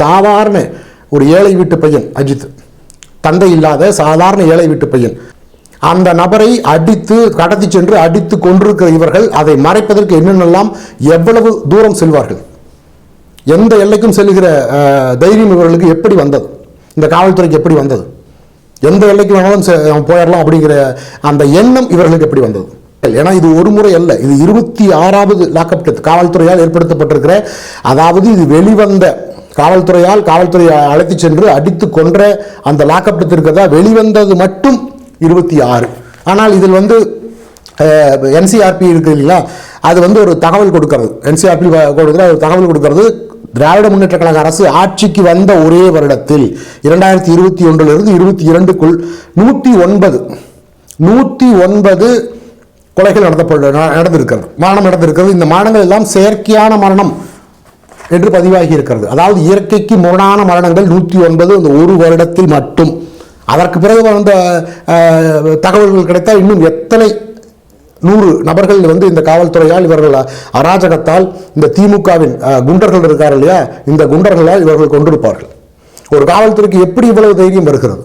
சாதாரண ஒரு ஏழை வீட்டு பையன் அஜித், தந்தை இல்லாத சாதாரண ஏழை வீட்டு பையன், அந்த நபரை அடித்து கடத்தி சென்று அடித்து கொண்டிருக்கிற இவர்கள் அதை மறைப்பதற்கு என்னென்னலாம் எவ்வளவு தூரம் செல்வார்கள், எந்த எல்லைக்கும் செல்கிற தைரியம் இவர்களுக்கு எப்படி வந்தது, இந்த காவல்துறைக்கு எப்படி வந்தது, எந்த எல்லைக்கு வேணாலும் போயிடலாம் அப்படிங்கிற அந்த எண்ணம் இவர்களுக்கு எப்படி வந்தது? ஏன்னா இது ஒரு முறை அல்ல, இது 26வது லாக்அப் டெத் காவல்துறையால் ஏற்படுத்தப்பட்டிருக்கிற, அதாவது இது வெளிவந்த காவல்துறையை அழைத்து சென்று அடித்து கொன்ற அந்த லாக்அப் டெத் இருக்கிறதா வெளிவந்தது மட்டும் 26. ஆனால் இதில் என்சிஆர்பி இருக்கு இல்லைங்களா, அது ஒரு தகவல் கொடுக்கிறது, என்சிஆர்பி கொடுக்குற ஒரு தகவல் கொடுக்கிறது. திராவிட முன்னேற்ற கழக அரசு ஆட்சிக்கு வந்த ஒரே வருடத்தில் 2021 22க்குள் 109 கொலைகள் நடந்திருக்கிறது, மரணம் நடந்திருக்கிறது. இந்த மரணங்கள் எல்லாம் செயற்கையான மரணம் என்று பதிவாகி இருக்கிறது. அதாவது இயற்கைக்கு முரணான மரணங்கள் 109 இந்த ஒரு வருடத்தில் மட்டும். அதற்கு பிறகு வந்த தகவல்கள் கிடைத்தால் இன்னும் எத்தனை 100 நபர்கள் இந்த காவல்துறையால் இவர்கள் அராஜகத்தால் இந்த திமுகவின் குண்டர்கள் இருக்கார் இல்லையா, இந்த குண்டர்களால் இவர்கள் கொண்டிருப்பார்கள். ஒரு காவல்துறைக்கு எப்படி இவ்வளவு தைரியம் வருகிறது?